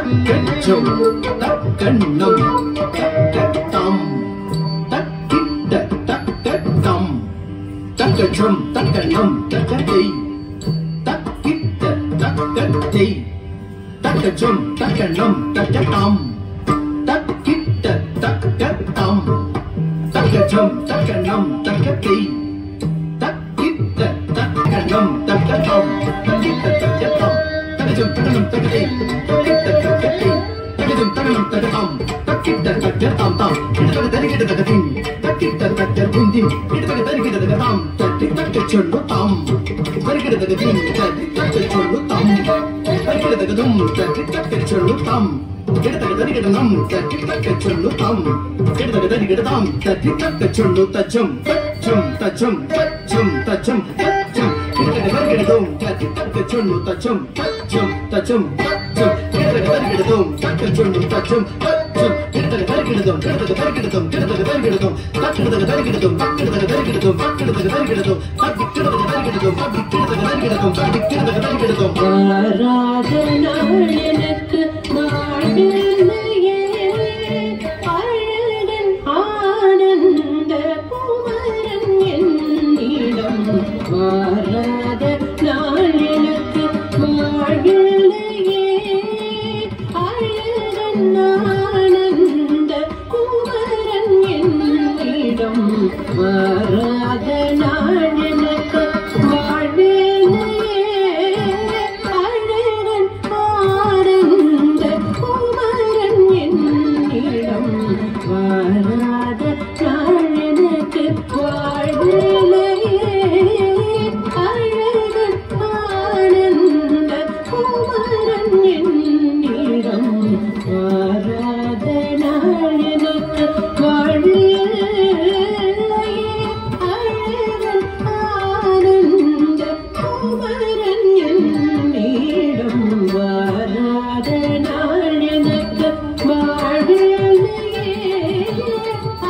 தக்கச்சம் தக்கண்ணம் தக்கத்தம் தக்கிட்ட தக்கத்தம் தக்கச்சம் தக்கண்ணம் தக்கத்தை தக்கிட்ட தக்கத்தை தக்கச்சம் தக்கண்ணம் தக்கத்தம் தக்கிட்ட தக்கத்தம் தக்கச்சம் தக்கண்ணம் தக்கத்தை தக்கிட்ட தக்கண்ணம் தக்கத்தம் தக்கிட்ட தக்கத்தம் தக்கச்சம் தக்கண்ணம் தக்கத்தை தக்கிட்ட தக்கத்தை தக்கச்சம் தக்கண்ணம் தக்கத்தம் தக்கிட்ட தக்கத்தம் தாம் கிட்ட தரிக்கிட்ட தக்கத்தின் தக்கிட்ட தக்கத்தின் கிட்ட தரிக்கிட்ட தக்கத்தாம் தட்டி தக்கச்சொல்லு தாம் தரிக்கிட்ட தக்கத்தின் தட்டி தக்கச்சொல்லு தாம் தரிக்கிட்ட தக்கதும் தட்டி தக்கச்சொல்லு தாம் கிட்ட தரிக்கிட்ட நம் தட்டி தக்கச்சொல்லு தாம் கிட்ட தரிக்கிட்ட தாம் தட்டி தக்கச்சொல்லு தச்சம் தச்சம் தச்சம் தச்சம் தச்சம் தச்சம் கிட்ட தரிக்கிட்டதும் தட்டி தக்கச்சொல்லு தச்சம் தச்சம் தச்சம் தச்சம் கிட்ட தரிக்கிட்டதும் தக்கச்சொல்லு தச்சம் தச்சம் கிட்ட தரிக்கிட்டதும் கிட்ட தரிக்கிட்டதும் கிட்ட தரிக்கிட்டதும் தக்கிட்ட தரிக்கிட்டதும் தக்கிட்ட தரிக்கிட்டதும் தக்கிட்ட தரிக்கிட்டதும் தக்கிட்ட தரிக்கிட்டதும் தக்கிட்ட தரிக்கிட்டதும் தக்கிட்ட தரிக்கிட்டதும் ஆராதனா எனக்கு வாழ்வில்லையே அழகன் ஆனந்த குமரன் என்னிடம் மாறாத நாள் எனக்கு வாழ்வில்லையே அழகன் ஆனந்த குமரன் என்னிடம் மாறாத நாள் எனக்கு வாழ்வில்லையே அழகன் ஆனந்த குமரன் என்னிடம் மாறாத நாள் எனக்கு வாழ்வில்லையே அழகன் ஆனந்த குமரன் என்னிடம் மாறாத நாள் எனக்கு வாழ்வில்லையே அழகன் ஆனந்த குமரன் என்னிடம் மாறாத நாள் எனக்கு வாழ்வில்லையே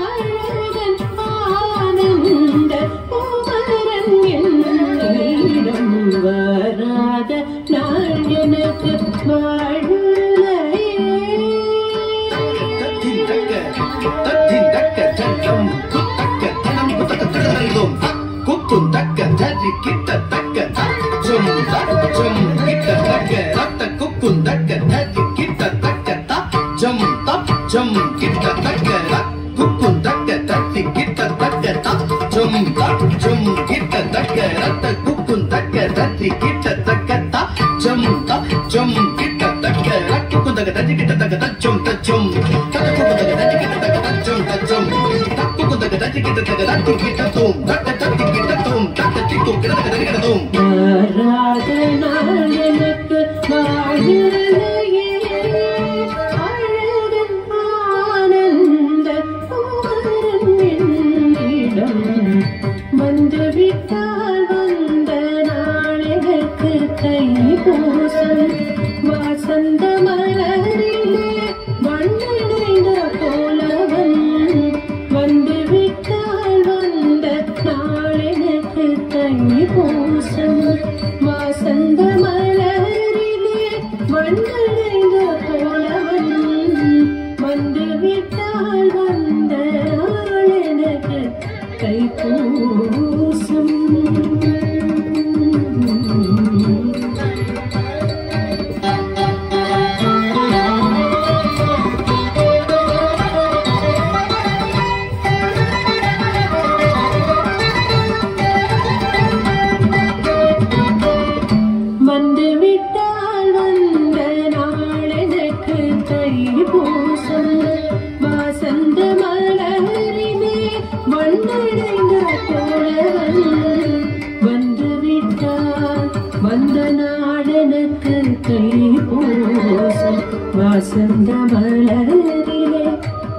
அழகன் ஆனந்த குமரன் என்னிடம் மாறாத நாள் எனக்கு வாழ்வில்லையே தத்தின் தக்க சட்டம் குத்தக்க தனம் குத்தக்க தடதறிதோம் குத்தும் தக்க தரி கிட்ட தக்க தச்சம் தச்சம் கிட்ட தக்க ரத்த குக்கும் தக்க தரி கிட்ட தக்க தச்சம் தச்சம் கிட்ட தக்க குக்கும் தக்க தரி கிட்ட தக்க தச்சம் தச்சம் கிட்ட தக்க ரத்த குக்கும் தக்க தரி கிட்ட தக்க தச்சம் தச்சம் கிட்ட தக்க ரக்குக்கும் தக்க தரி கிட்ட தக்க தச்சம் தச்சம் தக்குக்கும் தக்க தரி கிட்ட தக்க தச்சம் தச்சம் தக்குக்கும் தக்க தரி கிட்ட தக்க ரத்து கிட்ட தூம் தக்க தட்டி கிட்ட தூம் தக்க திக்கும் கிட்ட தக்க தரி கிட்ட தூம் மாறாத நாள் எனக்கு வாழ்வில்லையே அழகன் ஆனந்த குமரன் என்னிடம் வந்துவிட்டால் வந்த நாள் எனக்கு தைப்பூசம் வாசந்த மலரிலே வண்ணடைந்த கோலவன் வந்துவிட்டால் வந்த நாள் எனக்கு தைப்பூசம் வாசந்த மலரிலே வண்ணடைந்த கோலவன் வந்துவிட்டால் வந்த நாள் எனக்கு தைப்பூசம் வந்துவிட்டால் வந்த நாள் எனக்கு தைப்பூசம் வாசந்த மலரிலே வண்ணடைந்த கோலவன் வந்துவிட்டால் வந்த நாள் எனக்கு தைப்பூசம் வாசந்த மலரிலே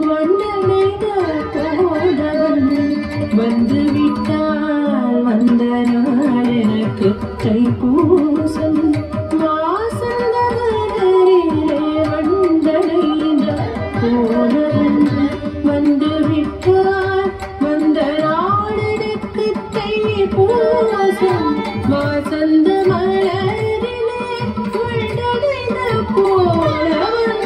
வண்ணடைந்த கோலவன் வந்துவிட்டால் வந்த நாள் எனக்கு தைப்பூசம் வாசந்த மலரிலே வண்ணடைந்த கோலவன் வந்துவிட்டால் வந்த நாள் எனக்கு தைப்பூசம் வாசந்த மலரிலே வண்ணடைந்த கோலவன்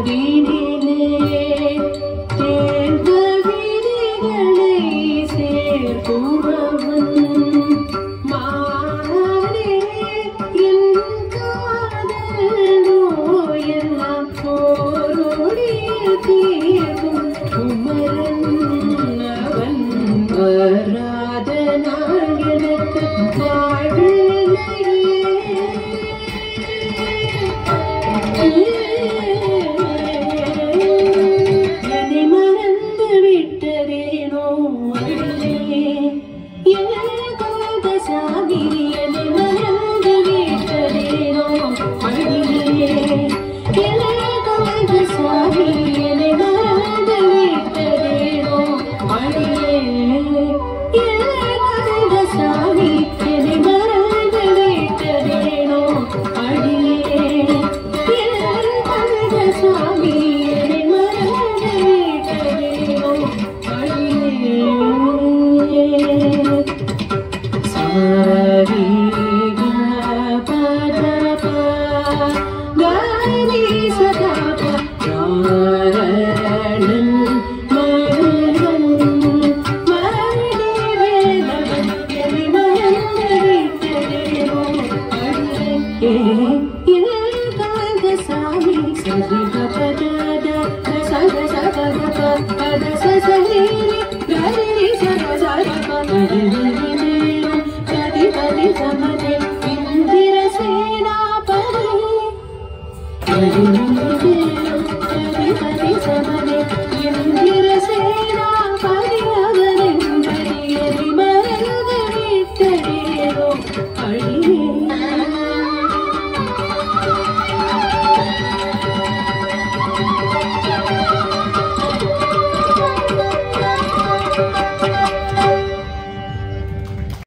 மனதினிலே தேர்ந்த விதிகளை சேர்ப்பவன் மானே என் காதல் நோயெல்லாம் போருடைய தீர்வும் குமரன் அவன் வராத நாள் எனக்கு வாழ்வில்லையே. என்னை மறந்து விட்டதேனோ அடியே சாமி, என்னை மறந்து விட்டதேனோ அடியே சாமி, என்னை மறந்து விட்டதேனோ அடியே சாமி, என்னை மறந்து விட்டதேனோ அடியே சாமி, என்னை மறந்து விட்டதேனோ அடியே. சரி பத கரி சதா காரணன் மகன் மரணி வேதவன் என்னை மறந்து விட்டதேனோ அடியே சாமி. சரி பத சத சத பத சரி கரி சத சத கதி கதி சமதே இந்திர சேனாபதி கதி கதி சமதே இந்திர சேனாபதி அவனின் மறந்து விட்டதேனோ அடியே.